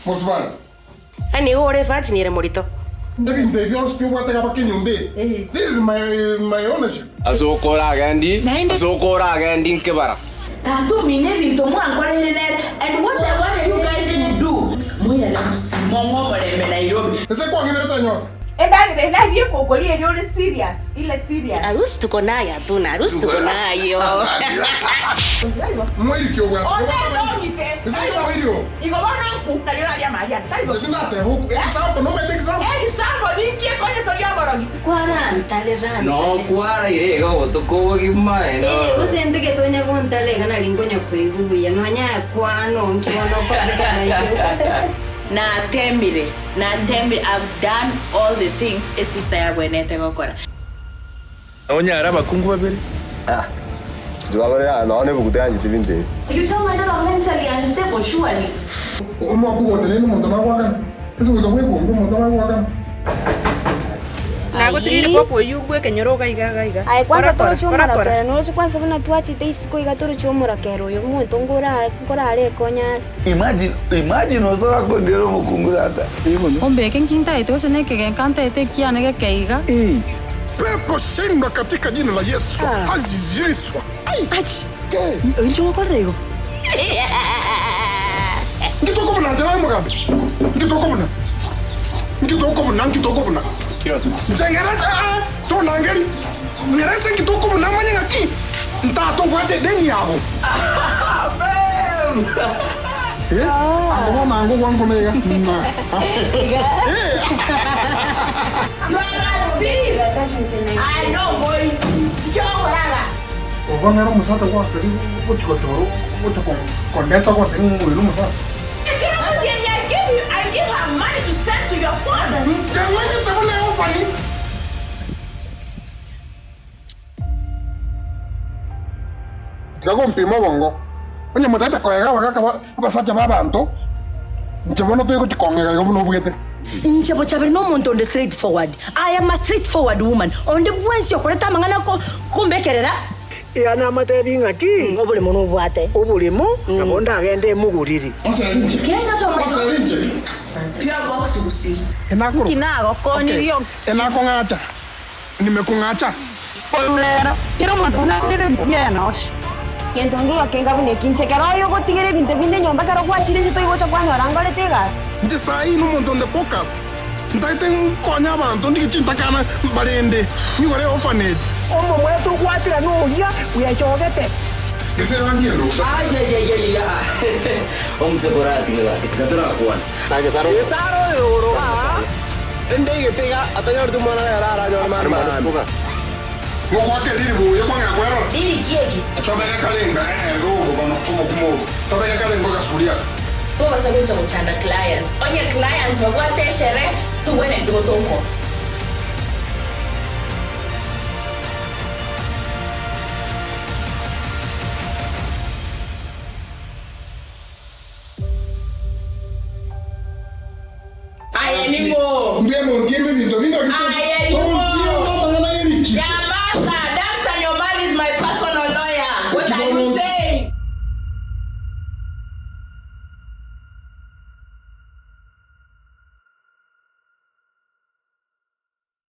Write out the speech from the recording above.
Mosva. Ani ore faci nire morito. Devi devi spiù guarda che pacchino un be. This is my ownership. Azokora gandi. Azokora gandi che bara. Tanto mi ne vinto mo ancora and what I want you guys to do. Mo ya la mo bare me Nairobi. Ese kwa ngine tanyo. Dai, dai, io con quelli è serious. Il è serious. Arus tuko nayo tuna, arus tuko nayo. Mwiri kyo bwa. Oh, no, ngite. Ese kwa mwiri. Igo bana ku, na yona dia Maria. Dai. Ndate huko. Example, no mete example. Example ni ki ko to ya borogi. 40 le rani. No, 40 irega otoko gimae no. Usente que tonya kontale kana lingonya kwegu ya nonya kwano nkiona kwa Na tembire I've done all the things a sister ya bwenete gokora. Onya araba kungu babere. Jugabare naone bukute anje tibinde. You tell my daughter mentally unstable surely. Omo abu tele no montana wakan. Ese wo dawe ko montana wakan. Na gutiri popo yugwe kenyoroga iga. Ai kwanza toro chomora kero no kwanza vuna tuachi teisiko iga toro chomora kero yo muntu ngora ale konya. Imagine osora kondero mukungu data. Ombe kenkinta itose neke kenkanta etekia nege keiga. Pepo shindwa katika jina la Yesu. Aziziswa. Achi. Unjo korego. Ngitoko buna jana mugambe. Ngitoko buna. Njengera to nangeri. Ngerese ngitoko buna manya ngaki. Ntato gwate deni yabo. Amo mango wangu mega. I know boy. Yo raga. Obanga no musata kwa sari kuchikotoro kondeta kwa tenu mwelu musata. I give her money to send to your father. Jamani tabule ofani. Kago mpimo bongo. Onye mutata kwa yaga wakaka basacha babantu. Nchebono tuko chikongega yo no bugete. Nchebo chabere no muntu on the straightforward. I am a straightforward woman. On the ones yo koreta mangana ko kumbekerera. Yana matebi ngaki. Obule mono bwate. Obulimo abonda agende muguriri. Kienza to my pure box usi. Enakuru. Kinago koni yo. Enako ngacha. Nimekungacha. Polera. Quiero mandar una noche. Kento ngiyo kenga bune kinche kero yo gotigere binte nyomba kero kwa chire to igocha kwa nyorangole tega. Nje sai no muntu on the focus. Ndaite konya abantu ndikichinta kana barende. Ngore orphanage. Omo mwetu kwatira no ya uyachogete. Ese rangielo. Ay. Omseborati ngati katura kuana. Sage saro. Saro yoro. Ndege pega atayor tu mana rara yo mama. Mo kwake diribu yo kwanga kwero. Diri kieki. Tobeka kalenga roho bano kumo. Tobeka kalenga kasuria. Toba sabe cha mchanda clients. Onye clients wabwate shere tuwene tuko tonko.